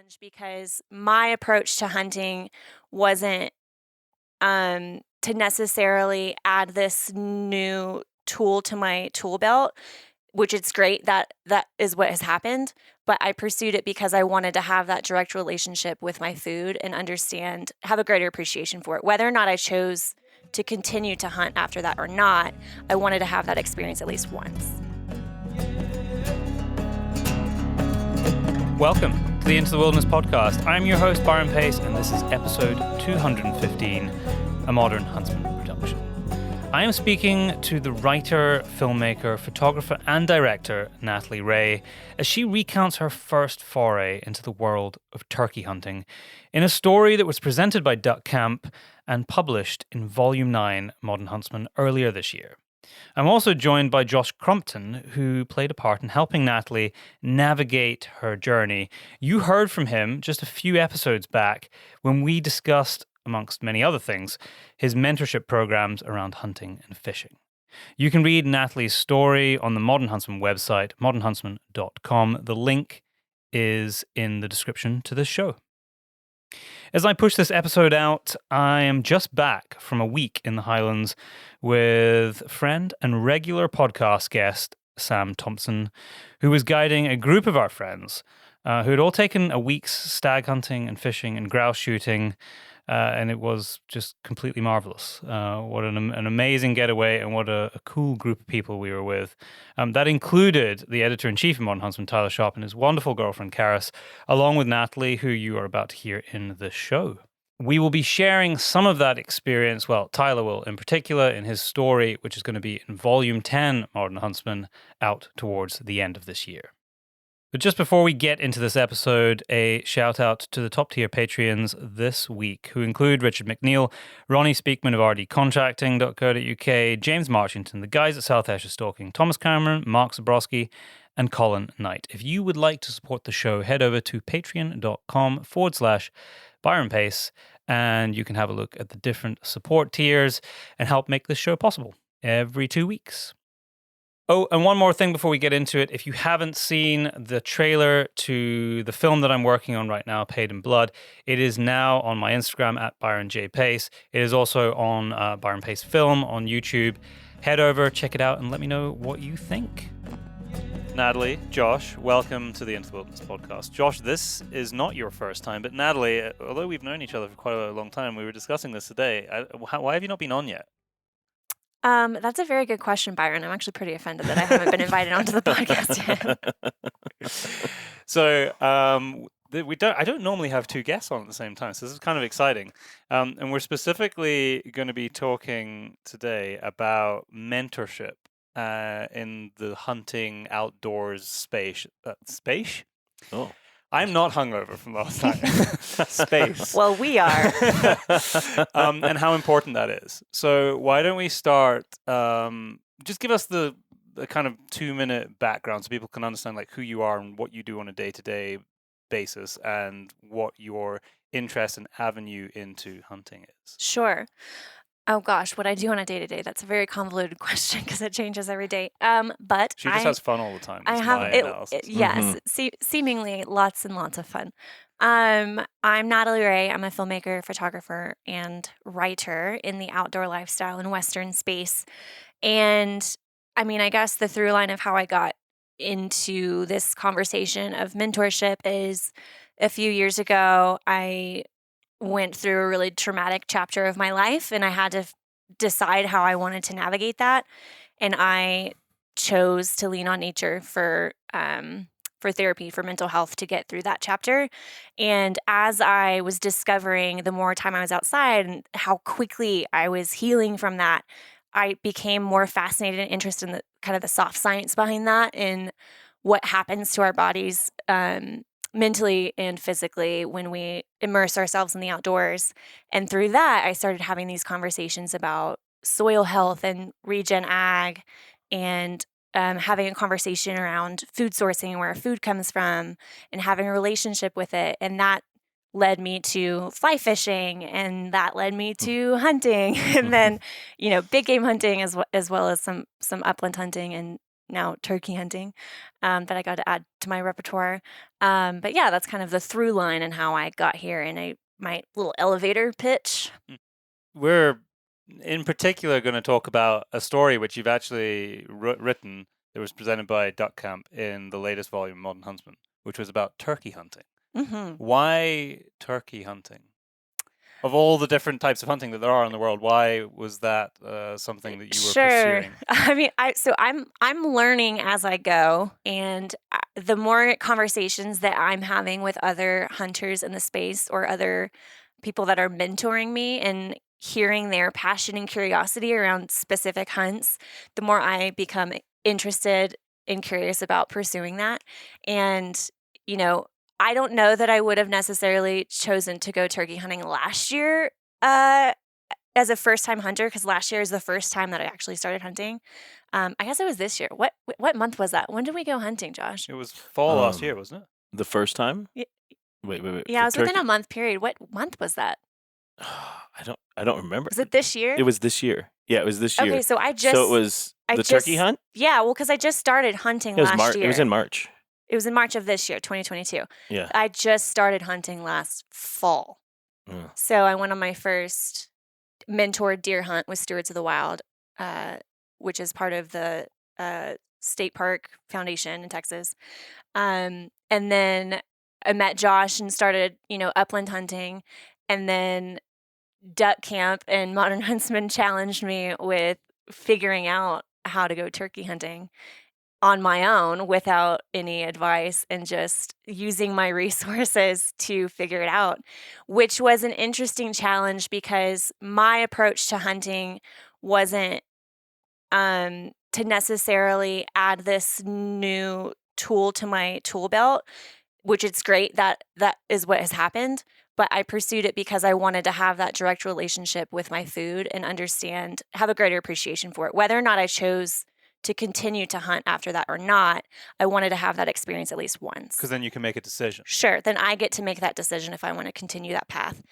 challenge because my approach to hunting wasn't to necessarily add this new tool to my tool belt, which it's great that is what has happened. But I pursued it because I wanted to have that direct relationship with my food and have a greater appreciation for it. Whether or not I chose to continue to hunt after that or not, I wanted to have that experience at least once. Welcome to the Into the Wilderness podcast. I'm your host, Byron Pace, and this is episode 215, a Modern Huntsman production. I am speaking to the writer, filmmaker, photographer, and director, Natalie Rhea, as she recounts her first foray into the world of turkey hunting in a story that was presented by Duckcamp and published in Volume 9, Modern Huntsman, earlier this year. I'm also joined by Josh Crumpton, who played a part in helping Natalie navigate her journey. You heard from him just a few episodes back when we discussed, amongst many other things, his mentorship programs around hunting and fishing. You can read Natalie's story on the Modern Huntsman website, modernhuntsman.com. The link is in the description to this show. As I push this episode out, I am just back from a week in the Highlands with friend and regular podcast guest Sam Thompson, who was guiding a group of our friends who had all taken a week's stag hunting and fishing and grouse shooting, and it was just completely marvelous. What an amazing getaway, and what a cool group of people we were with. That included the editor-in-chief of Modern Huntsman, Tyler Sharp, and his wonderful girlfriend, Karis, along with Natalie, who you are about to hear in the show. We will be sharing some of that experience, well, Tyler will in particular, in his story, which is going to be in Volume 10, Modern Huntsman, out towards the end of this year. But just before we get into this episode, a shout out to the top tier Patreons this week, who include Richard McNeil, Ronnie Speakman of rdcontracting.co.uk, James Marchington, the guys at South Esher Stalking, Thomas Cameron, Mark Zabrowski, and Colin Knight. If you would like to support the show, head over to patreon.com/Byron Pace, and you can have a look at the different support tiers and help make this show possible every 2 weeks. Oh, and one more thing before we get into it. If you haven't seen the trailer to the film that I'm working on right now, Paid in Blood, it is now on my Instagram at Byron J. Pace. It is also on Byron Pace Film on YouTube. Head over, check it out, and let me know what you think. Natalie, Josh, welcome to the Into the Wilderness podcast. Josh, this is not your first time, but Natalie, although we've known each other for quite a long time, we were discussing this today. Why have you not been on yet? That's a very good question, Byron. I'm actually pretty offended that I haven't been invited onto the podcast yet. So, I don't normally have two guests on at the same time, so this is kind of exciting. And we're specifically going to be talking today about mentorship in the hunting outdoors space. Space? Oh. I'm not hungover from last time. Space. Well, we are. And how important that is. So why don't we start, just give us the kind of 2-minute background so people can understand like who you are and what you do on a day-to-day basis and what your interest and avenue into hunting is. Sure. Oh gosh, what I do on a day-to-day, that's a very convoluted question because it changes every day. But she just has fun all the time. I have yes, seemingly lots and lots of fun. I'm Natalie Rhea. I'm a filmmaker, photographer, and writer in the outdoor lifestyle and Western space. And I mean, I guess the through line of how I got into this conversation of mentorship is a few years ago, I went through a really traumatic chapter of my life, and I had to decide how I wanted to navigate that. And I chose to lean on nature for therapy, for mental health, to get through that chapter. And as I was discovering the more time I was outside and how quickly I was healing from that, I became more fascinated and interested in the kind of the soft science behind that and what happens to our bodies mentally and physically when we immerse ourselves in the outdoors. And through that, I started having these conversations about soil health and regen ag, and having a conversation around food sourcing and where our food comes from, and having a relationship with it. And that led me to fly fishing, and that led me to hunting, and then, big game hunting as well as some upland hunting. And now turkey hunting, that I got to add to my repertoire. But yeah, that's kind of the through line and how I got here in my little elevator pitch. We're in particular going to talk about a story which you've actually written that was presented by Duckcamp in the latest volume, Modern Huntsman, which was about turkey hunting. Mm-hmm. Why turkey hunting? Of all the different types of hunting that there are in the world, why was that something that you were pursuing? I mean, I'm learning as I go, and the more conversations that I'm having with other hunters in the space or other people that are mentoring me and hearing their passion and curiosity around specific hunts, the more I become interested and curious about pursuing that. And, you know, I don't know that I would have necessarily chosen to go turkey hunting last year as a first-time hunter, because last year is the first time that I actually started hunting. I guess it was this year. What month was that? When did we go hunting, Josh? It was fall last year, wasn't it? The first time? Y- Wait. Yeah, it was turkey? within a month period. What month was that? I don't remember. Was it this year? It was this year. Yeah, it was this year. Okay, so So it was turkey hunt? Yeah, well, because I just started hunting It was last year. It was in March. It was in March of this year, 2022. Yeah. I just started hunting last fall. Yeah. So I went on my first mentored deer hunt with Stewards of the Wild, which is part of the State Park Foundation in Texas. And then I met Josh and started, upland hunting. And then Duckcamp and Modern Huntsman challenged me with figuring out how to go turkey hunting on my own without any advice and just using my resources to figure it out, which was an interesting challenge because my approach to hunting wasn't to necessarily add this new tool to my tool belt, which it's great that is what has happened. But I pursued it because I wanted to have that direct relationship with my food and have a greater appreciation for it. Whether or not I chose to continue to hunt after that or not, I wanted to have that experience at least once. Because then you can make a decision. Sure. Then I get to make that decision if I want to continue that path.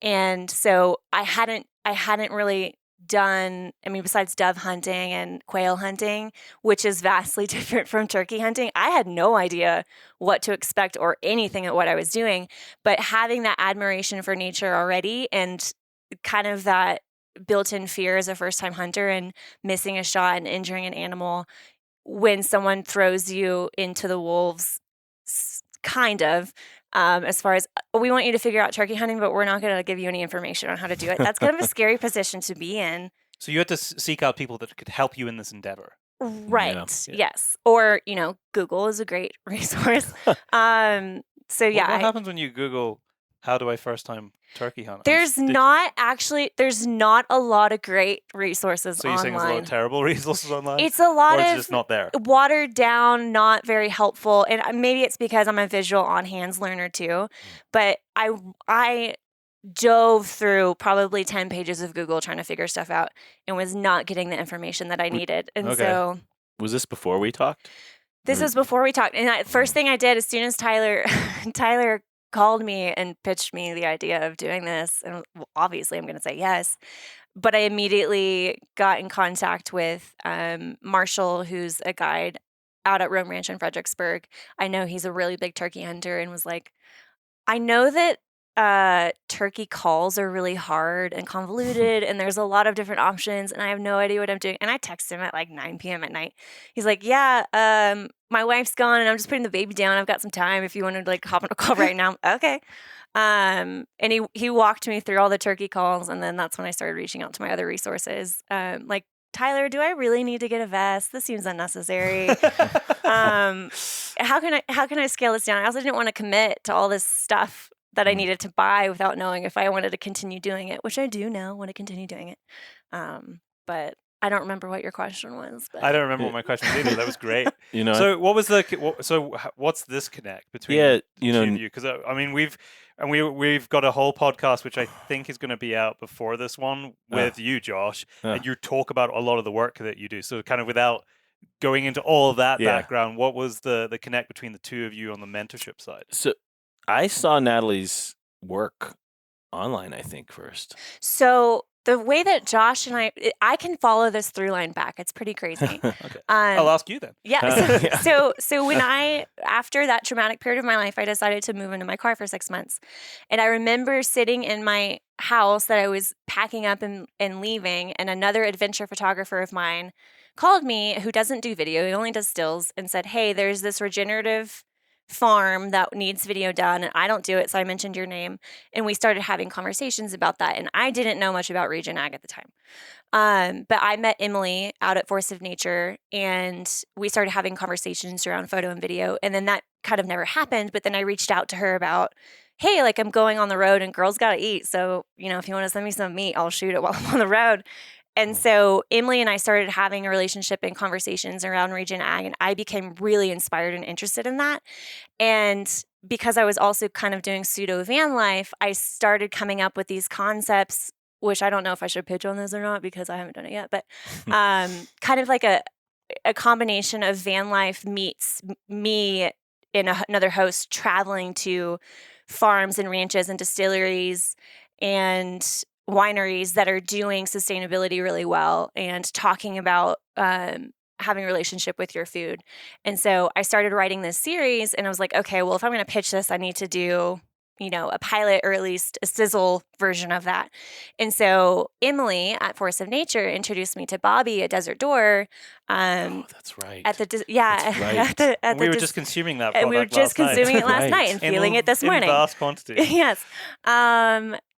And so I hadn't really done, besides dove hunting and quail hunting, which is vastly different from turkey hunting, I had no idea what to expect or anything at what I was doing. But having that admiration for nature already and kind of that built-in fear as a first-time hunter and missing a shot and injuring an animal when someone throws you into the wolves, kind of, as far as, we want you to figure out turkey hunting, but we're not going to give you any information on how to do it. That's kind of a scary position to be in. So you had to seek out people that could help you in this endeavor. Right. Yeah. Yes. Or, Google is a great resource. What happens when you Google, how do I first time turkey hunt? There's not a lot of great resources online. So you're saying there's a lot of terrible resources online? It's a lot or of it's just not there? Watered down, not very helpful. And maybe it's because I'm a visual on hands learner too. But I dove through probably 10 pages of Google trying to figure stuff out and was not getting the information that I needed. And so was this before we talked? This was before we talked. And first thing I did as soon as Tyler called me and pitched me the idea of doing this, and obviously I'm going to say yes, but I immediately got in contact with Marshall, who's a guide out at Rome Ranch in Fredericksburg. I know he's a really big turkey hunter, and was like, I know that turkey calls are really hard and convoluted and there's a lot of different options and I have no idea what I'm doing. And I texted him at like 9 p.m. at night. He's like, yeah, my wife's gone and I'm just putting the baby down. I've got some time if you want to like hop on a call right now. Okay. And he walked me through all the turkey calls, and then that's when I started reaching out to my other resources. Like, Tyler, do I really need to get a vest? This seems unnecessary. How can I scale this down? I also didn't want to commit to all this stuff that I needed to buy without knowing if I wanted to continue doing it, which I do now want to continue doing it. But I don't remember what your question was. But. I don't remember what my question was either. That was great. So what was what's this connect between you? Because we've got a whole podcast which I think is going to be out before this one with you, Josh, and you talk about a lot of the work that you do. So kind of without going into all of that background, what was the connect between the two of you on the mentorship side? So I saw Natalie's work online, I think, first. So the way that Josh and I can follow this through line back. It's pretty crazy. Okay. I'll ask you then. Yeah. So when after that traumatic period of my life, I decided to move into my car for 6 months. And I remember sitting in my house that I was packing up and leaving, and another adventure photographer of mine called me, who doesn't do video, he only does stills, and said, hey, there's this regenerative farm that needs video done, and I don't do it, so I mentioned your name, and we started having conversations about that. And I didn't know much about Regen Ag at the time, but I met Emily out at Force of Nature, and we started having conversations around photo and video, and then that kind of never happened. But then I reached out to her about, hey, like, I'm going on the road and girls got to eat, so if you want to send me some meat, I'll shoot it while I'm on the road. And so Emily and I started having a relationship and conversations around Regen Ag, and I became really inspired and interested in that. And because I was also kind of doing pseudo van life, I started coming up with these concepts, which I don't know if I should pitch on this or not because I haven't done it yet, but kind of like a combination of van life meets me and another host traveling to farms and ranches and distilleries and wineries that are doing sustainability really well and talking about having a relationship with your food. And so I started writing this series, and I was like, okay, well, if I'm going to pitch this, I need to do, a pilot or at least a sizzle version of that. And so Emily at Force of Nature introduced me to Bobby at Desert Door. That's right. That's right. We were just consuming that. And we were just consuming it last night and feeling it this morning in vast quantity. Yes.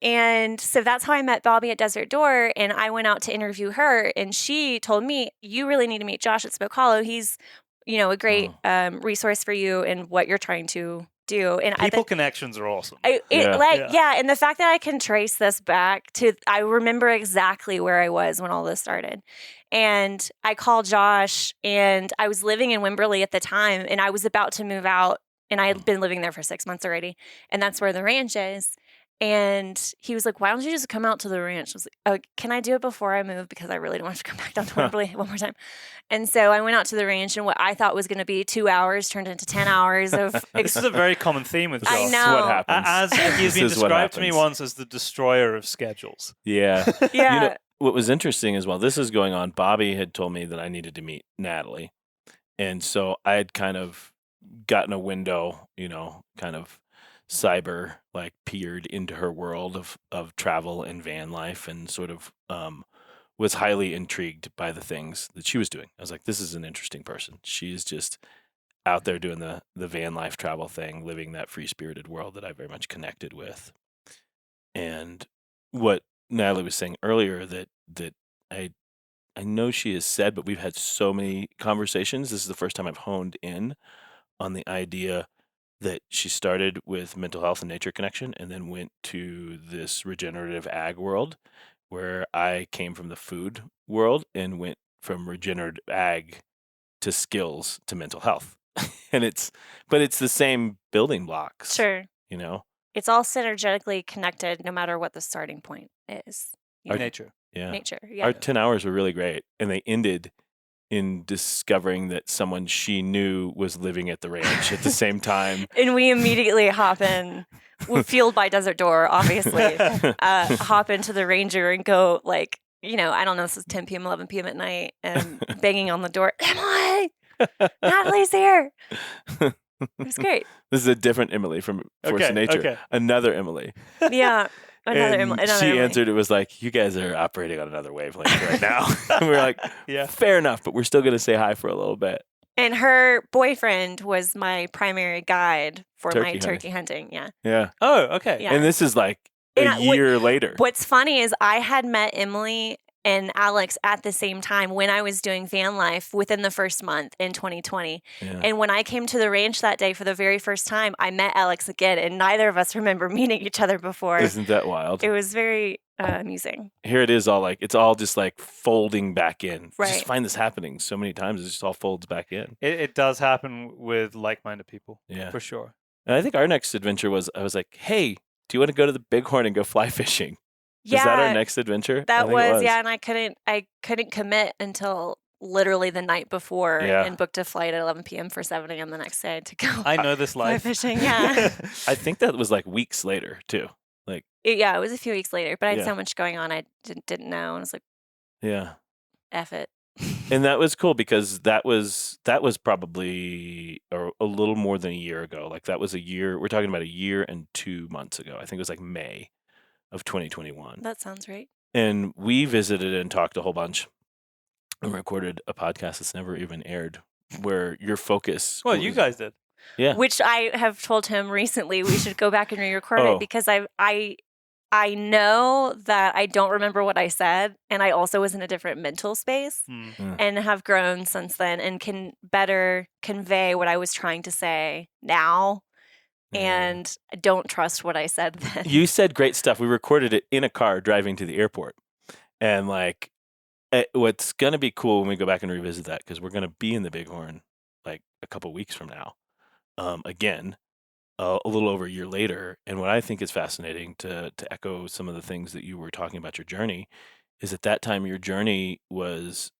And so that's how I met Bobby at Desert Door, and I went out to interview her, and she told me, you really need to meet Josh at Spoke Hollow. He's, a great resource for you and what you're trying to do. And people connections are awesome. And the fact that I can trace this back to, I remember exactly where I was when all this started. And I called Josh, and I was living in Wimberley at the time, and I was about to move out, and I had been living there for 6 months already, and that's where the ranch is. And he was like, why don't you just come out to the ranch? I was like, oh, can I do it before I move? Because I really don't want to come back down to Wimberley one more time. And so I went out to the ranch, and what I thought was going to be 2 hours turned into 10 hours of... This is a very common theme with Josh. I know. This is what happens. As he's been described to me once as the destroyer of schedules. Yeah. Yeah. What was interesting is while this is going on, Bobby had told me that I needed to meet Natalie. And so I had kind of gotten a window, kind of cyber peered into her world of travel and van life, and sort of was highly intrigued by the things that she was doing. I was like, this is an interesting person. She's just out there doing the van life travel thing, living that free spirited world that I very much connected with. And what Natalie was saying earlier that I know she has said, but we've had so many conversations. This is the first time I've honed in on the idea that she started with mental health and nature connection, and then went to this regenerative ag world, where I came from the food world and went from regenerative ag to skills to mental health. But it's the same building blocks. Sure. It's all synergetically connected no matter what the starting point is. Nature. Yeah. Nature. Yeah. Our 10 hours were really great, and they ended in discovering that someone she knew was living at the ranch at the same time. And we immediately hop in, fueled by Desert Door, obviously, hop into the Ranger and go I don't know, this is 10 p.m., 11 p.m. at night, and banging on the door, Emily, Natalie's here. It was great. This is a different Emily from Force of Nature. Okay. Another Emily. Yeah. Another she Emily. answered, it was like, you guys are operating on another wavelength right now. And we were like, yeah, fair enough, but we're still going to say hi for a little bit. And her boyfriend was my primary guide for my turkey hunting. Yeah. Yeah. Oh, okay. Yeah. And this is a year later. What's funny is I had met Emily and Alex at the same time when I was doing van life within the first month in 2020. Yeah. And when I came to the ranch that day for the very first time, I met Alex again, and neither of us remember meeting each other before. Isn't that wild? It was very amusing. Here it is, it's all just folding back in. Right. I just find this happening so many times. It just all folds back in. It does happen with like-minded people. Yeah. For sure. And I think our next adventure was, I was like, hey, do you want to go to the Bighorn and go fly fishing? Yeah, is that our next adventure? That was, yeah, and I couldn't commit until literally the night before, and booked a flight at 11 p.m. for 7 a.m. the next day to go. I know this life. Fly fishing, yeah. I think that was weeks later too. Like, Yeah, it was a few weeks later, but I had Yeah. so much going on, I didn't know. And I was like, yeah. F it. And that was cool because that was probably a little more than a year ago. Like that was a year. We're talking about a year and 2 months ago. I think it was like May of 2021. That sounds right. And we visited and talked a whole bunch and recorded a podcast that's never even aired, where your focus. Well, you guys did. Yeah. Which I have told him recently we should go back and re-record it because I know that I don't remember what I said, and I also was in a different mental space and have grown since then and can better convey what I was trying to say now. And I don't trust what I said then. You said great stuff. We recorded it in a car driving to the airport. And like, what's going to be cool when we go back and revisit that, because we're going to be in the Bighorn like a couple weeks from now, again. A little over a year later. And what I think is fascinating, to echo some of the things that you were talking about your journey, is at that time your journey was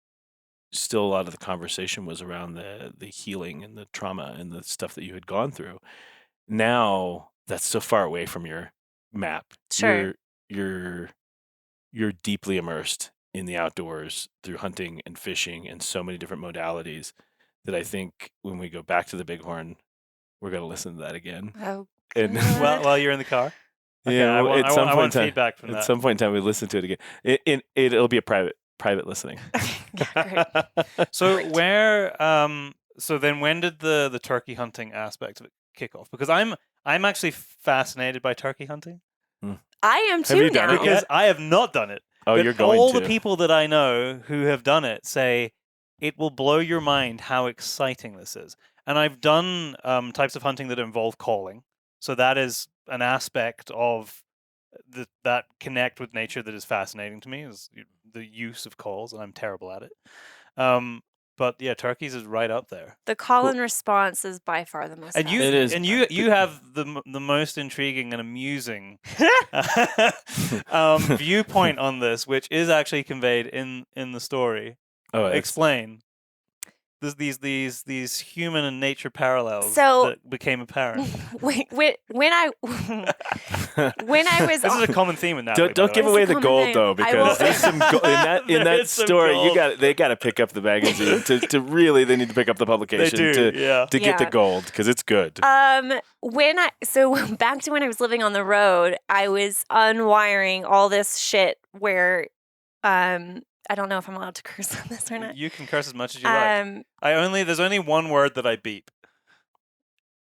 still, a lot of the conversation was around the healing and the trauma and the stuff that you had gone through. Now that's so far away from your map. Sure. You're deeply immersed in the outdoors through hunting and fishing and so many different modalities that I think when we go back to the Bighorn, we're going to listen to that again. Oh, And while you're in the car? Okay, yeah, I want in feedback from that. At some point in time, we listen to it again. It'll be a private listening. Yeah, great. So so then when did the turkey hunting aspect of it kick off? Because I'm actually fascinated by turkey hunting. I am too you done now. it Because I have not done it. Oh, but you're going all to. the people that I know who have done it say it will blow your mind how exciting this is. And I've done types of hunting that involve calling. So that is an aspect of that connect with nature that is fascinating to me, is the use of calls, and I'm terrible at it. But yeah, turkeys is right up there. The call and response is by far the most. And It is. and you have the most intriguing and amusing viewpoint on this, which is actually conveyed in the story. Oh, Explain. These human and nature parallels So- that became apparent. when I was This is a common theme in that. Don't give away the common gold thing. though, I because will- there's some in There that is some story. gold. They got to pick up the magazine to really. They need to pick up the publication They do, yeah. to get the Yeah. gold, because it's good. back to when I was living on the road, I was unwiring all this shit where I don't know if I'm allowed to curse on this or not. You can curse as much as you like. There's only one word that I beep.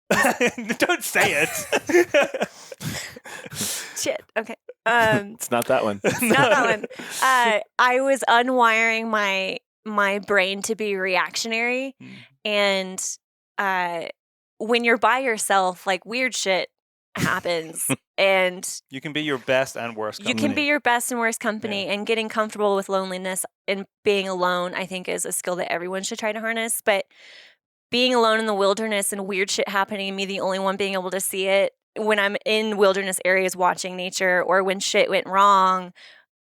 Don't say it. Shit. Okay. It's not that one. Not that one. I was unwiring my brain to be reactionary, and when you're by yourself, like weird shit happens, and You can be your best and worst you company. can be your best and worst company. And getting comfortable with loneliness and being alone, I think, is a skill that everyone should try to harness. But being alone in the wilderness and weird shit happening, and me the only one being able to see it, when I'm in wilderness areas watching nature, or when shit went wrong,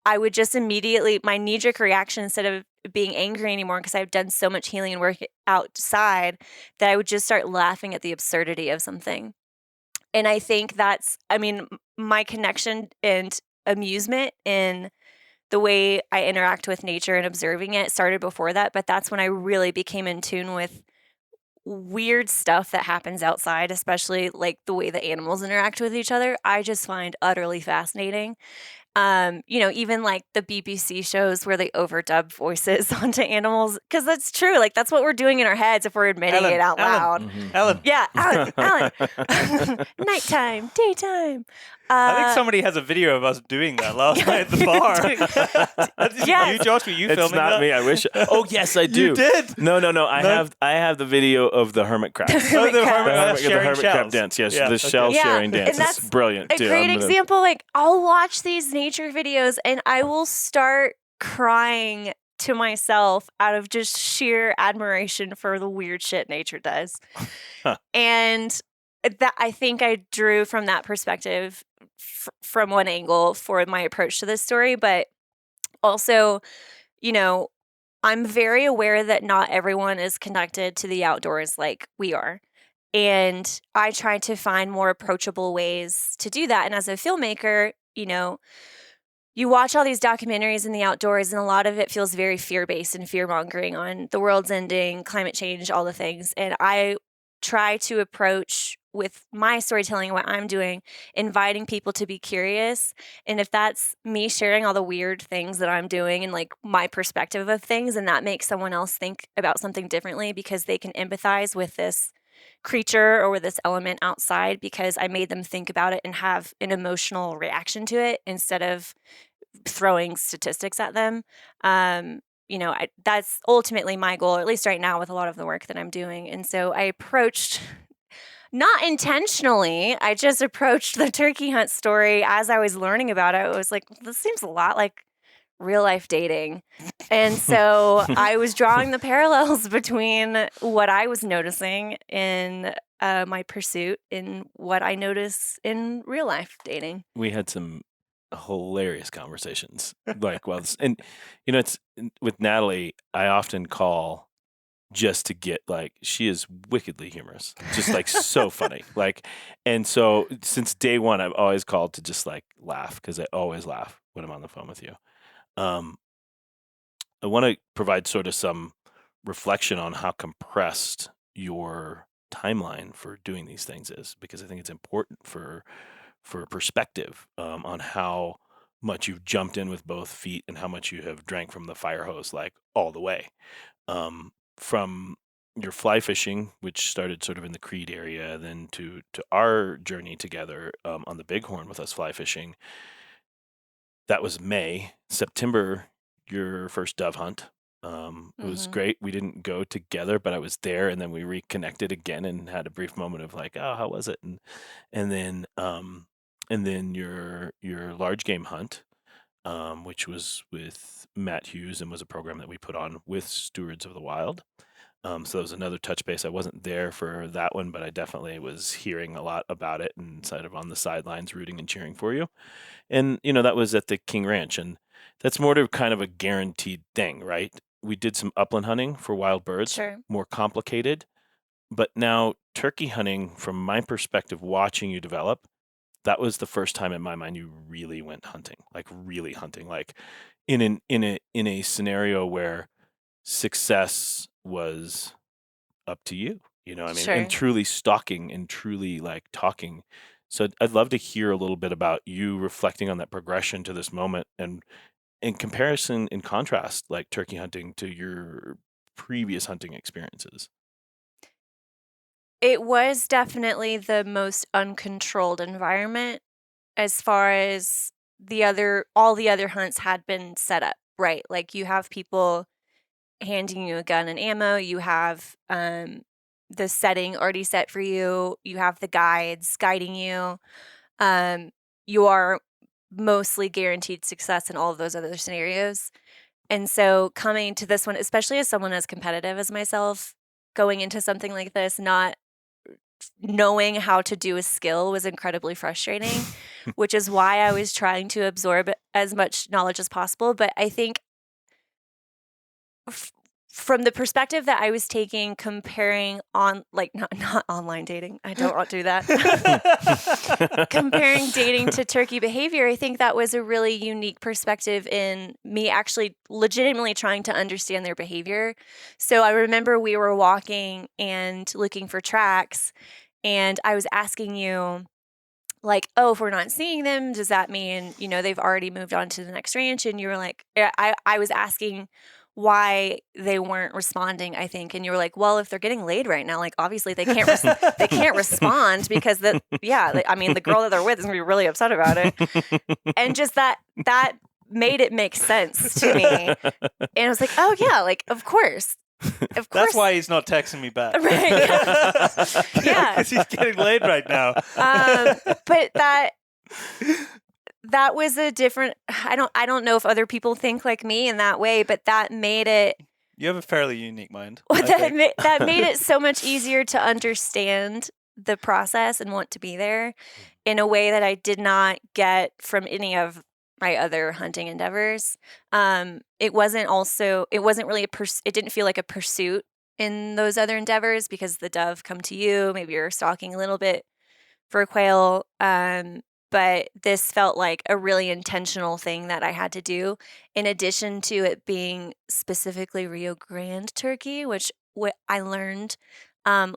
I would just immediately, my knee-jerk reaction, instead of being angry anymore, because I've done so much healing and work outside, that I would just start laughing at the absurdity of something. And I think my connection and amusement in the way I interact with nature and observing it started before that, but that's when I really became in tune with weird stuff that happens outside, especially like the way the animals interact with each other. I just find utterly fascinating. Even like the BBC shows where they overdub voices onto animals, because that's true. Like that's what we're doing in our heads if we're admitting it out loud. Ellen. Yeah, Alan. Nighttime, daytime. I think somebody has a video of us doing that last night at the bar. Yes. You, Josh, were you It's filming not that? me. I wish. Oh yes, I do. You did? No. I have the video of the hermit crab. Oh, the hermit, The sharing hermit crab shells. dance. Yes, Yeah, the okay. shell Yeah, sharing dance. and that's It's brilliant a too. great I'm gonna- example. Like I'll watch these nature videos and I will start crying to myself out of just sheer admiration for the weird shit nature does. And that, I think I drew from that perspective from one angle for my approach to this story, but also, I'm very aware that not everyone is connected to the outdoors like we are. And I tried to find more approachable ways to do that. And as a filmmaker, you watch all these documentaries in the outdoors, and a lot of it feels very fear-based and fear-mongering on the world's ending, climate change, all the things. And I try to approach with my storytelling, what I'm doing, inviting people to be curious. And if that's me sharing all the weird things that I'm doing and like my perspective of things, and that makes someone else think about something differently because they can empathize with this creature or with this element outside because I made them think about it and have an emotional reaction to it instead of throwing statistics at them. That's ultimately my goal, at least right now with a lot of the work that I'm doing. And so I approached, not intentionally, I just approached the turkey hunt story as I was learning about it. I was like, this seems a lot like real life dating. And so I was drawing the parallels between what I was noticing in my pursuit and what I notice in real life dating. We had some hilarious conversations. And it's with Natalie, I often call just to get she is wickedly humorous, just so funny. And so since day one, I've always called to just laugh because I always laugh when I'm on the phone with you. I want to provide sort of some reflection on how compressed your timeline for doing these things is, because I think it's important for perspective on how much you've jumped in with both feet and how much you have drank from the fire hose all the way. From your fly fishing, which started sort of in the Creed area, then to our journey together on the Bighorn with us fly fishing. That was May. September, your first dove hunt. It was great. We didn't go together, but I was there, and then we reconnected again and had a brief moment of oh, how was it? And then your large game hunt, which was with Matt Hughes and was a program that we put on with Stewards of the Wild. So that was another touch base. I wasn't there for that one, but I definitely was hearing a lot about it and sort of on the sidelines rooting and cheering for you. And, that was at the King Ranch, and that's more to kind of a guaranteed thing, right? We did some upland hunting for wild birds, Sure. More complicated. But now turkey hunting, from my perspective, watching you develop, that was the first time in my mind you really went hunting, really hunting, in a scenario where success was up to you, Sure. and truly stalking and truly talking. So I'd love to hear a little bit about you reflecting on that progression to this moment, and in comparison, in contrast, turkey hunting to your previous hunting experiences. It was definitely the most uncontrolled environment as far as all the other hunts had been set up, right? You have people handing you a gun and ammo, you have the setting already set for you, you have the guides guiding you, you are mostly guaranteed success in all of those other scenarios. And so coming to this one, especially as someone as competitive as myself, going into something like this, not knowing how to do a skill was incredibly frustrating, which is why I was trying to absorb as much knowledge as possible. But I think from the perspective that I was taking, comparing on not online dating, I don't want to do that. Comparing dating to turkey behavior, I think that was a really unique perspective in me actually legitimately trying to understand their behavior. So I remember we were walking and looking for tracks, and I was asking you, oh, if we're not seeing them, does that mean, they've already moved on to the next ranch? And you were like, I was asking why they weren't responding, I think. And you were like, well, if they're getting laid right now, obviously they can't they can't respond because the girl that they're with is gonna be really upset about it. And just that made it make sense to me. And I was like, oh yeah, of course. Of course. That's why he's not texting me back. Right. Yeah. Because he's getting laid right now. But that was a different, I don't know if other people think like me in that way, but that made it. You have a fairly unique mind. That made it so much easier to understand the process and want to be there in a way that I did not get from any of my other hunting endeavors. It wasn't really it didn't feel like a pursuit in those other endeavors because the dove come to you. Maybe you're stalking a little bit for a quail. But this felt like a really intentional thing that I had to do, in addition to it being specifically Rio Grande turkey, which what I learned what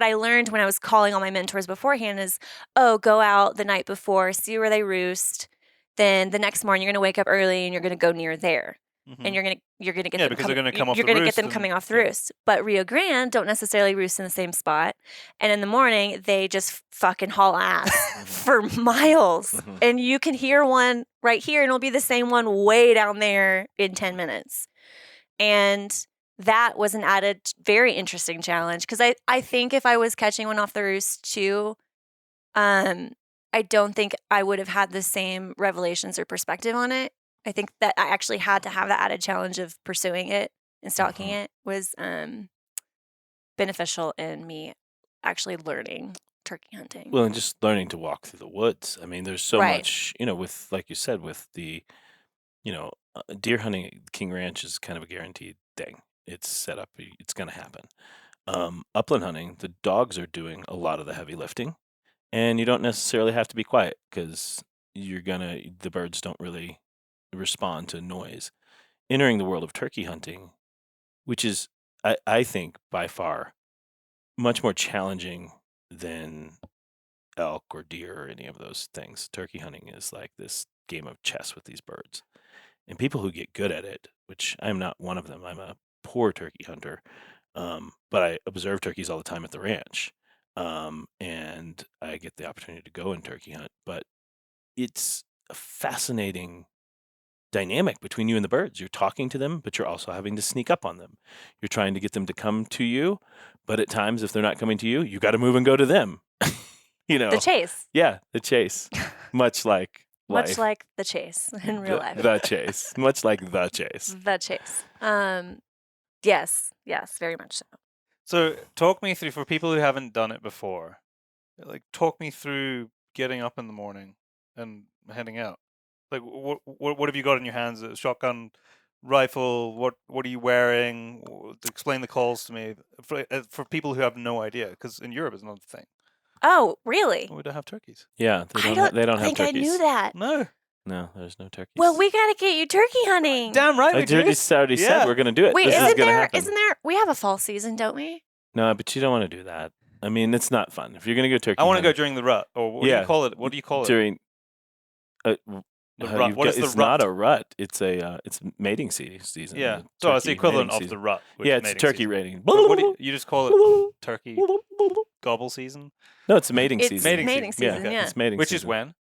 I learned when I was calling all my mentors beforehand is, go out the night before, see where they roost. Then the next morning you're going to wake up early and you're going to go near there. And you're gonna get them because they're going to come off you're the gonna roost. get them coming off the roost. But Rio Grande don't necessarily roost in the same spot. And in the morning they just fucking haul ass for miles. And you can hear one right here and it'll be the same one way down there in 10 minutes. And that was an added very interesting challenge because I think if I was catching one off the roost too, I don't think I would have had the same revelations or perspective on it. I think that I actually had to have the added challenge of pursuing it and stalking it was beneficial in me actually learning turkey hunting. Well, and just learning to walk through the woods. I mean, there's so much, with, like you said, with the, deer hunting at King Ranch is kind of a guaranteed thing. It's set up, it's going to happen. Upland hunting, the dogs are doing a lot of the heavy lifting, and you don't necessarily have to be quiet because the birds don't really respond to noise. Entering the world of turkey hunting, which is, I think, by far much more challenging than elk or deer or any of those things. Turkey hunting is like this game of chess with these birds. And people who get good at it, which I'm not one of them, I'm a poor turkey hunter, but I observe turkeys all the time at the ranch, and I get the opportunity to go and turkey hunt. But it's a fascinating dynamic between you and the birds. You're talking to them, but you're also having to sneak up on them. You're trying to get them to come to you, but at times, if they're not coming to you, you got to move and go to them. The chase. Yeah, the chase. Much like life. Much like the chase in real life. The chase. Much like the chase. The chase. Yes, very much so. So talk me through, for people who haven't done it before, talk me through getting up in the morning and heading out. What have you got in your hands? A shotgun, rifle? What are you wearing? Explain the calls to me for people who have no idea, because in Europe it's not a thing. Oh, really? We don't have turkeys. Yeah, they don't have think turkeys. I knew that. No, there's no turkeys. Well, we gotta get you turkey hunting. Damn right we do. I already said we're gonna do it. Wait, this is gonna happen. isn't there? We have a fall season, don't we? No, but you don't want to do that. I mean, it's not fun. If you're gonna go turkey, I want to go hunting during the rut, or what do you call it? What do you call it? during. The rut. What is the it's rut? not a rut. It's it's mating season. Yeah, the so it's the turkey equivalent mating of season. the rut. which Yeah, is it's mating turkey season. rating. But what do you just call it? Turkey gobble season? No, it's mating It's season. mating season, yeah. It's mating Which season. is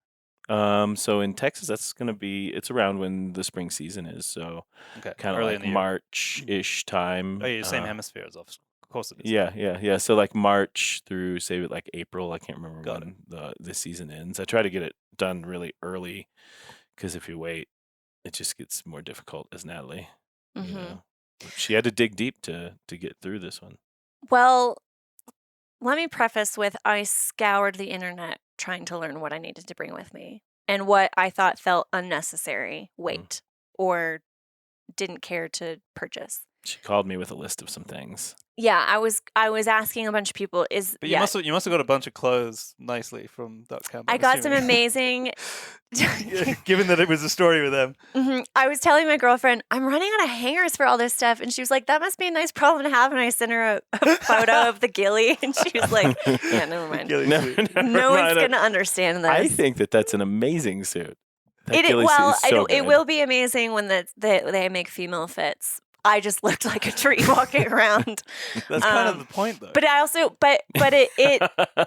when? So in Texas, it's around when the spring season is. So kind of early like in the year. March-ish time. Oh, you're the same hemispheres, of course it is. Yeah. So like March through say like April. I can't remember Got when the season ends. I try to get it done really early because if you wait, it just gets more difficult. As Natalie, she had to dig deep to get through this one. Well, let me preface with I scoured the internet trying to learn what I needed to bring with me and what I thought felt unnecessary weight or didn't care to purchase. She called me with a list of some things. Yeah, I was asking a bunch of people. But you must have got a bunch of clothes nicely from Duckcamp. I got some amazing. Given that it was a story with them. I was telling my girlfriend, I'm running out of hangers for all this stuff. And she was like, that must be a nice problem to have. And I sent her a photo of the ghillie. And she was like, yeah, never mind. No one's going to understand this. I think that's an amazing suit. It will be amazing when they make female fits. I just looked like a tree walking around. That's kind of the point, though. But I also, but it.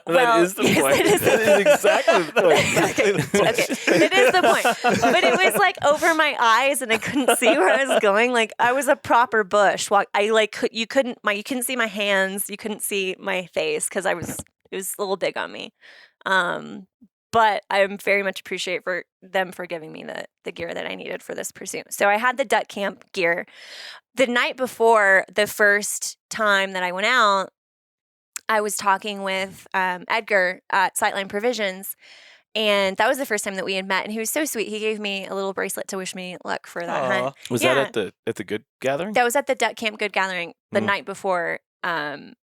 That is the point. That is exactly the point. Okay, it is the point. But it was like over my eyes, and I couldn't see where I was going. Like I was a proper bush. You couldn't see my hands. You couldn't see my face because it was a little big on me. But I very much appreciate for them for giving me the gear that I needed for this pursuit. So I had the Duckcamp gear. The night before the first time that I went out, I was talking with Edgar at Sightline Provisions, And that was the first time that we had met, and he was so sweet. He gave me a little bracelet to wish me luck for that Aw. hunt. Was Yeah. that at the Good Gathering? That was at the Duckcamp Good Gathering the Mm. night before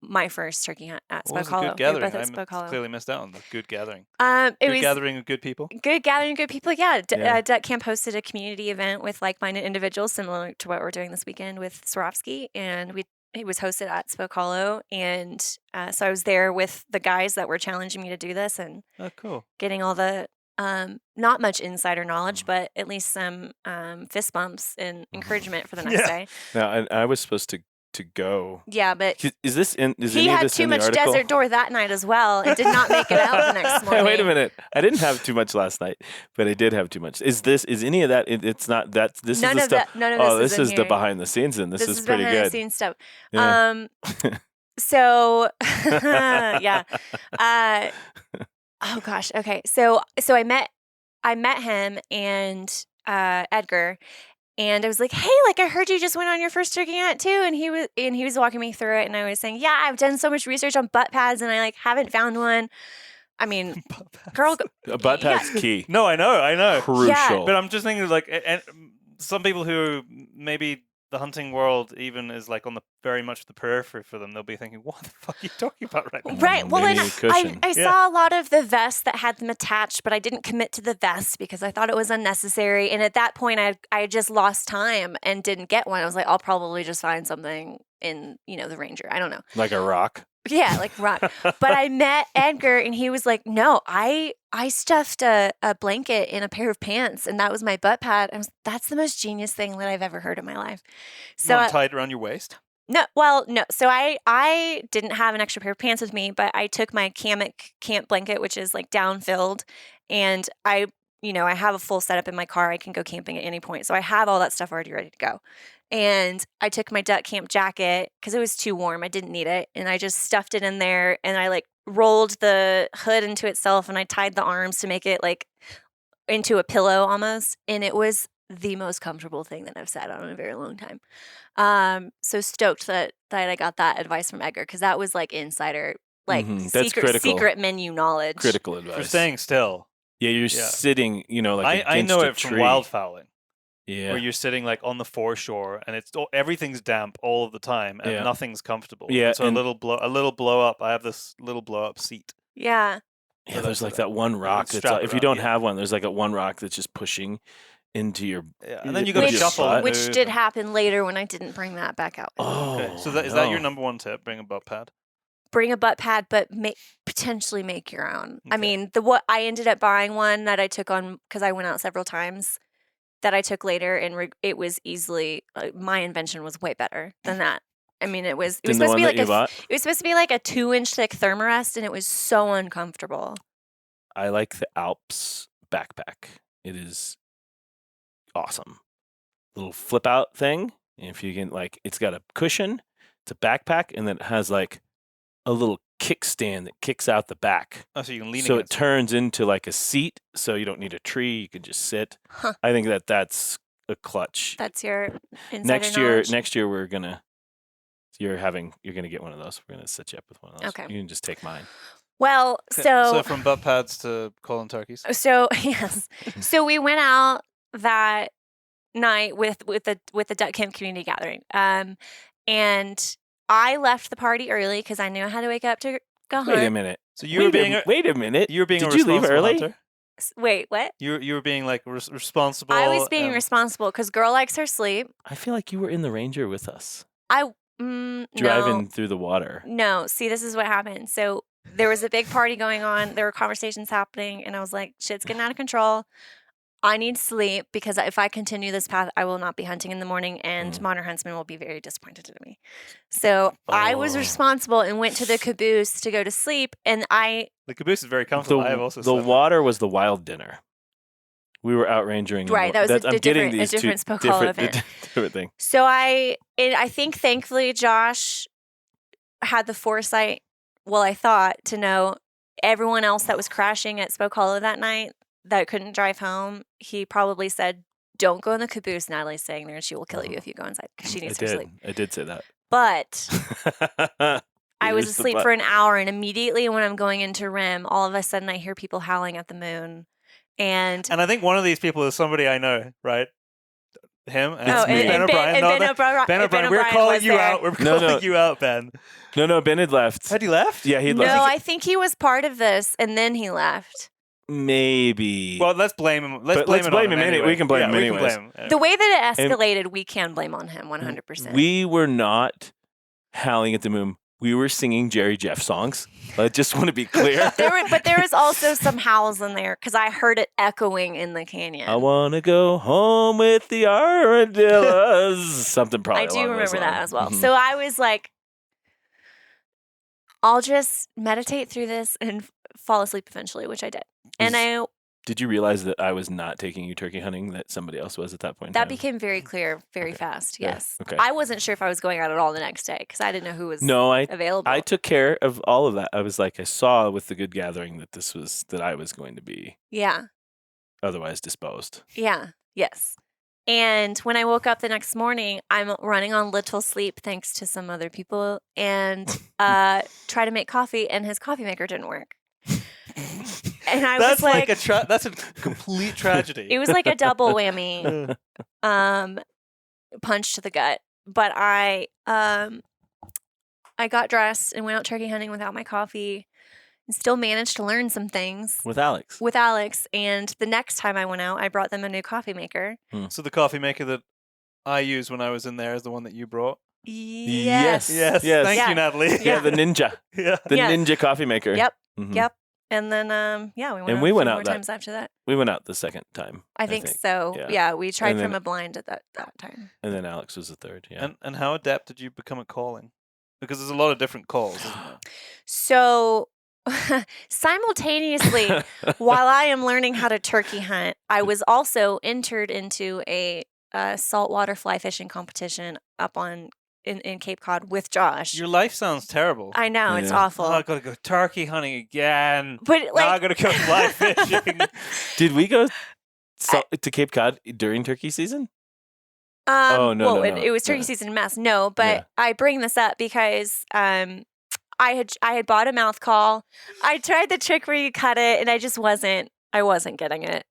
my first turkey hunt at What was Spoke a Hollow. good We were gathering? both at I Spoke Hollow. clearly missed out on the good gathering. It Good was gathering of good people. good gathering, good people. Yeah, Yeah. Duckcamp hosted a community event with like-minded individuals, similar to what we're doing this weekend with Swarovski, and it was hosted at Spoke Hollow, and so I was there with the guys that were challenging me to do this and Oh, cool. getting all the not much insider knowledge, but at least some fist bumps and encouragement for the next Yeah. day. Now, I was supposed to go. Yeah, but Is this in? Is he any of had this too in the much article? desert door that night as well, and did not make it out the next morning. Wait a minute. I didn't have too much last night, but I did have too much. Is any of that? It's not that. This None is the of stuff. that. None of Oh, this this in is here. the behind the scenes, and this is pretty behind good. the scenes stuff. Yeah. So yeah. Oh gosh. Okay. So I met him and Edgar, and I was like, "Hey, like I heard you just went on your first turkey hunt too." And he was walking me through it, and I was saying, "Yeah, I've done so much research on butt pads, and I like haven't found one." I mean, girl, A butt pad's key. No, I know. Crucial. But I'm just thinking, like, and some people who maybe the hunting world even is like on the very much the periphery for them, they'll be thinking, "What the fuck are you talking about right now?" Right. Well, and Maybe cushion. I saw a lot of the vests that had them attached, but I didn't commit to the vest because I thought it was unnecessary. And at that point, I just lost time and didn't get one. I was like, I'll probably just find something in the Ranger. I don't know. Like a rock. Yeah, like rock. But I met Edgar, and he was like, "No, I stuffed a blanket in a pair of pants, and that was my butt pad." That's the most genius thing that I've ever heard in my life. So Not tied around your waist. no. So I didn't have an extra pair of pants with me, but I took my Kamek camp blanket, which is like down filled, and I have a full setup in my car. I can go camping at any point, so I have all that stuff already ready to go. And I took my Duckcamp jacket because it was too warm. I didn't need it, and I just stuffed it in there, and I like rolled the hood into itself, and I tied the arms to make it like into a pillow almost, and it was the most comfortable thing that I've sat on in a very long time. So stoked that I got that advice from Edgar, because that was like insider, like That's critical. secret menu knowledge. Critical For advice. staying still. Yeah, you're sitting, like I against know a it from tree. wildfowling. Yeah. Where you're sitting like on the foreshore and everything's damp all of the time and Yeah. nothing's comfortable. Yeah, So and- a little blow up. I have this little blow up seat. Yeah. Yeah, there's like that one rock that's strap like, it if you around, don't yeah. have one, there's like a one rock that's just pushing into your. Yeah. And then you got to Which- shuffle. and Which move did and- happen later when I didn't bring that back out. Oh, Okay. So is that your no. number one tip? Bring a butt pad. Bring a butt pad, but potentially make your own. I Okay. mean, what I ended up buying one that I took on because I went out several times, that I took later, and it was easily my invention was way better than that. I mean, it was Than the supposed to one be that like you bought? it was supposed to be like a 2-inch thick thermarest, and it was so uncomfortable. I like the Alps backpack. It is awesome. Little flip out thing. If you can, like, it's got a cushion, it's a backpack, and then it has like a little kickstand that kicks out the back. Oh, so you can lean So it against turns into like a seat, so you don't need a tree. You can just sit. Huh. I think that's a clutch. That's your insider Next year, knowledge? we're gonna. You're gonna get one of those. We're gonna set you up with one of those. Okay. You can just take mine. Well, Okay, so from butt pads to colon turkeys. yes, so we went out that night with the Duckcamp community gathering, and I left the party early because I knew I had to wake up to go hunt. Wait a minute. So you were being wait a minute. you were being Did a you leave responsible early? hunter. Wait, what? You were being like responsible. I was being and- responsible because girl likes her sleep. I feel like you were in the Ranger with us, No. driving through the water. No, see, this is what happened. So there was a big party going on. There were conversations happening, and I was like, shit's getting out of control. I need sleep because if I continue this path, I will not be hunting in the morning, and Modern Huntsman will be very disappointed in me. So I was Oh. responsible and went to the caboose to go to sleep, and The caboose is very comfortable. I have also The slept there. water was the wild dinner. We were out rangering. in the- Right, that was a I'm getting different- a these different two Spoke Hollow different, event. different thing. So I think thankfully Josh had the foresight, well, I thought, to know everyone else that was crashing at Spoke Hollow that night that couldn't drive home. He probably said, "Don't go in the caboose. Natalie's staying there, and she will kill you if you go inside because she I needs her did. sleep." I did say that. But I was Here's the asleep butt. for an hour, and immediately when I'm going into REM, all of a sudden I hear people howling at the moon. And I think one of these people is somebody I know, right? Him and It's me. Ben O'Brien. Ben O'Brien. We're calling you out. We're calling you out, Ben. No, Ben had left. Had he left? Yeah, he'd No, left. I think he was part of this, and then he left. Maybe. Well, let's blame him. Let's blame him anyway. We can blame him anyways. The way that it escalated, we can blame on him 100%. We were not howling at the moon. We were singing Jerry Jeff songs. I just want to be clear. But there was also some howls in there because I heard it echoing in the canyon. I want to go home with the armadillos. Something probably. I do along those remember that lines. as well. Mhm. So I was like, I'll just meditate through this and fall asleep eventually, which I did. And Did you realize that I was not taking you turkey hunting, that somebody else was at that point in that time? became very clear very fast, Yeah. yes. Okay. I wasn't sure if I was going out at all the next day because I didn't know who was No, available. I took care of all of that. I was like, I saw with the good gathering that I was going to be Yeah. otherwise disposed. Yeah. Yes. And when I woke up the next morning, I'm running on little sleep thanks to some other people and try to make coffee, and his coffee maker didn't work. And I That's was like, that's a complete tragedy. it was like a double whammy punch to the gut. But I got dressed and went out turkey hunting without my coffee and still managed to learn some things With Alex. with Alex. And the next time I went out, I brought them a new coffee maker. So the coffee maker that I used when I was in there is the one that you brought? Yes. Yes. Thank Yeah. you, Natalie. Yeah, the ninja. Yeah. The Yeah. ninja coffee maker. Yep. Mhm. Yep. And then, we went And out we a went few out more that- times after that. We went out the second time. I think so. Yeah. Yeah, we tried And from then- a blind at that time. And then Alex was the third. Yeah. And how adept did you become at calling? Because there's a lot of different calls, isn't there? So simultaneously, while I am learning how to turkey hunt, I was also entered into a saltwater fly fishing competition up in Cape Cod with Josh. Your life sounds terrible. I know, it's Yeah. awful. Oh, I gotta go turkey hunting again. But Now I like, gotta go fly fishing. Did we go to Cape Cod during turkey season? well, no. it was turkey Yeah. season in Mass. No, but Yeah. I bring this up because I had bought a mouth call. I tried the trick where you cut it, and I wasn't getting it.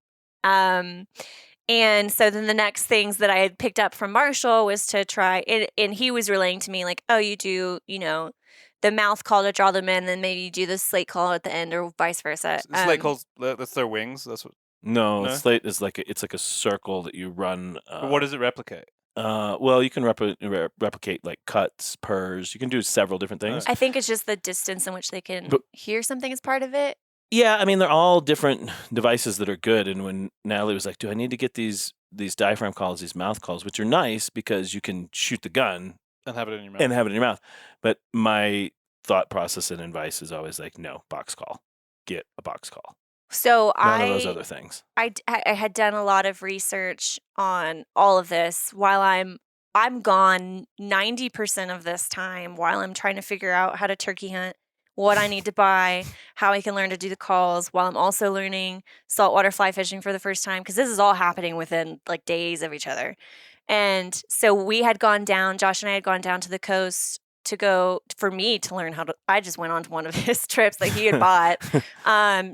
And so then the next things that I had picked up from Marshall was to try it, and he was relaying to me like, oh, you do, the mouth call to draw them in, then maybe you do the slate call at the end, or vice versa. Slate calls, that's their wings. That's what. No, No? slate is like it's like a circle that you run. But what does it replicate? Well, you can replicate like cuts, purrs. You can do several different things. I think it's just the distance in which they can But- hear something as part of it. Yeah, I mean they're all different devices that are good. And when Natalie was like, "Do I need to get these diaphragm calls, these mouth calls, which are nice because you can shoot the gun And have it in your mouth. and have it in your mouth?" But my thought process and advice is always like, "No, box call. Get a box call. So None of those other things." I had done a lot of research on all of this while I'm gone 90% of this time while I'm trying to figure out how to turkey hunt, what I need to buy, how I can learn to do the calls, while I'm also learning saltwater fly fishing for the first time, because this is all happening within like days of each other. And so Josh and I had gone down to the coast for me to learn how to, I just went on to one of his trips that he had bought,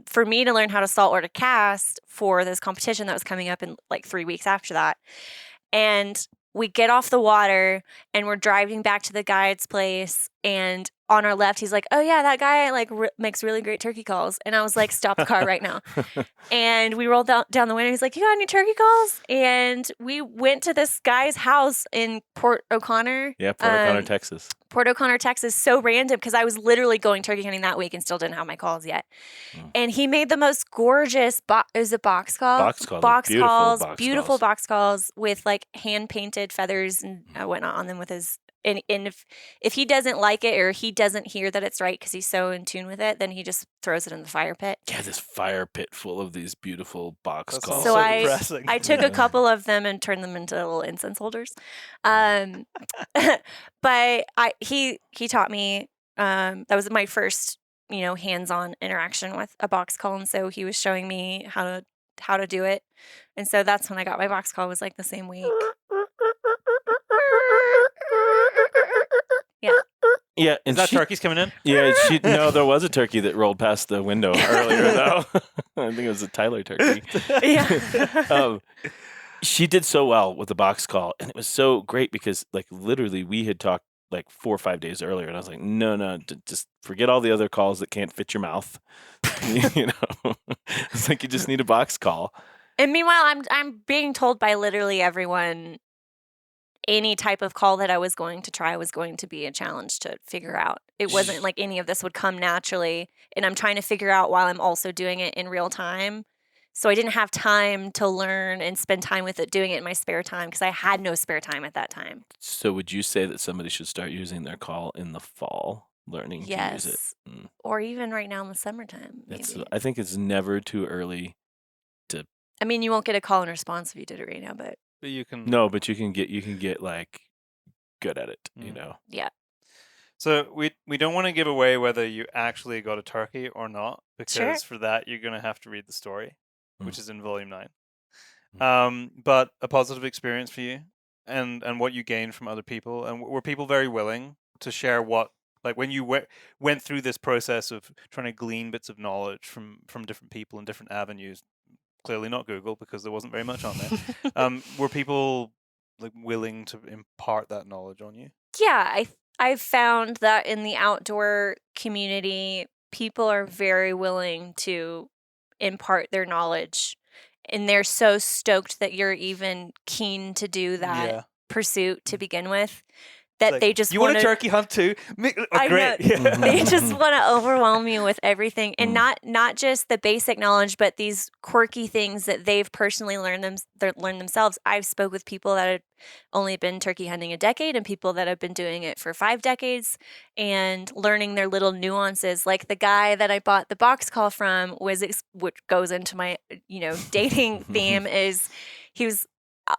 for me to learn how to saltwater cast for this competition that was coming up in like 3 weeks after that. And we get off the water and we're driving back to the guide's place, and on our left, he's like, "Oh yeah, that guy like makes really great turkey calls." And I was like, "Stop the car right now." And we rolled down the window. He's like, "You got any turkey calls?" And we went to this guy's house in Port O'Connor. Yeah, Port O'Connor, Texas. Port O'Connor, Texas. So random because I was literally going turkey hunting that week and still didn't have my calls yet. And he made the most gorgeous is it box call? Box call. Box Beautiful calls, box beautiful calls. box calls with like hand painted feathers and whatnot on them with his. And if he doesn't like it or he doesn't hear that it's right because he's so in tune with it, then he just throws it in the fire pit. Yeah, this fire pit full of these beautiful box That's calls. So depressing. I took a couple of them and turned them into little incense holders. But he taught me, that was my first, hands-on interaction with a box call. And so he was showing me how to do it. And so that's when I got my box call, was like the same week. Yeah. Yeah, Is and that turkeys coming in? Yeah, no, there was a turkey that rolled past the window earlier, though. I think it was a Tyler turkey. Yeah. She did so well with the box call, and it was so great because, like, literally, we had talked like 4 or 5 days earlier, and I was like, no, just forget all the other calls that can't fit your mouth. You know, it's like you just need a box call. And meanwhile, I'm being told by literally everyone any type of call that I was going to try was going to be a challenge to figure out. It wasn't like any of this would come naturally, and I'm trying to figure out while I'm also doing it in real time. So I didn't have time to learn and spend time with it, doing it in my spare time because I had no spare time at that time. So would you say that somebody should start using their call in the fall, learning to use it? Yes. Or even right now in the summertime, maybe. I think it's never too early to. I mean, you won't get a call and response if you did it right now, but You can. No, but you can get like good at it, you know. yeah. So we don't want to give away whether you actually got a turkey or not, because for that you're going to have to read the story, which is in volume 9. But a positive experience for you, and what you gained from other people, and were people very willing to share what, like, when you went through this process of trying to glean bits of knowledge from different people in different avenues, clearly not Google because there wasn't very much on there. Were people like willing to impart that knowledge on you? Yeah, I've found that in the outdoor community, people are very willing to impart their knowledge, and they're so stoked that you're even keen to do that pursuit to begin with. That like, they just you want a turkey hunt too? I great. know. They just want to overwhelm you with everything, and not just the basic knowledge, but these quirky things that they've personally learned themselves. I've spoke with people that have only been turkey hunting a decade, and people that have been doing it for 5 decades, and learning their little nuances. Like the guy that I bought the box call from which goes into my dating theme is he was.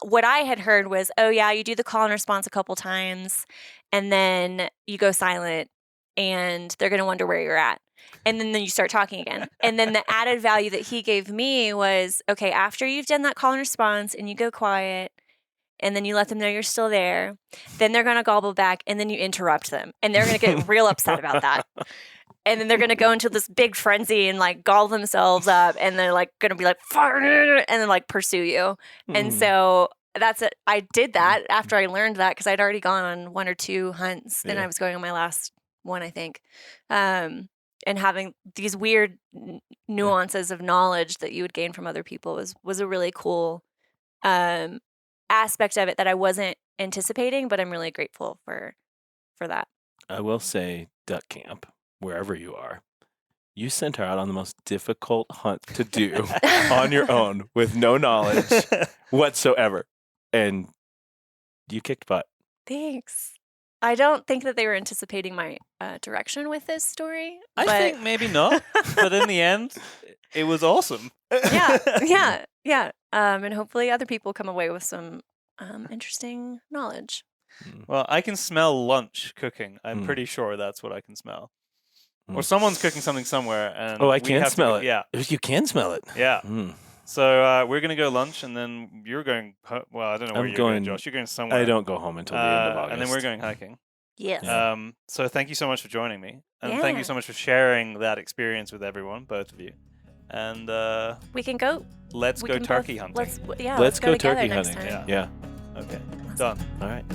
What I had heard was, oh yeah, you do the call and response a couple times, and then you go silent, and they're going to wonder where you're at. And then you start talking again. And then the added value that he gave me was, okay, after you've done that call and response and you go quiet, and then you let them know you're still there, then they're going to gobble back, and then you interrupt them. And they're going to get real upset about that. And then they're going to go into this big frenzy and like gall themselves up, and they're like going to be like, fire, and then like pursue you. And so that's it. I did that after I learned that because I'd already gone on 1 or 2 hunts, and I was going on my last one, I think. And having these weird nuances of knowledge that you would gain from other people was a really cool aspect of it that I wasn't anticipating, but I'm really grateful for that. I will say, Duckcamp, wherever you are, you sent her out on the most difficult hunt to do on your own with no knowledge whatsoever. And you kicked butt. Thanks. I don't think that they were anticipating my direction with this story. I think maybe not. But in the end, it was awesome. Yeah. And hopefully other people come away with some interesting knowledge. Well, I can smell lunch cooking. I'm pretty sure that's what I can smell. Or someone's cooking something somewhere. And I can smell it. Yeah. You can smell it. Yeah. So we're going to go lunch, and then you're going, well, I don't know where you're going, Josh. You're going somewhere. I don't go home until the end of August. And then we're going hiking. Yes. So thank you so much for joining me. And thank you so much for sharing that experience with everyone, both of you. And we can go. Let's go turkey hunting. Let's go turkey hunting. Yeah. Okay. Done. All right.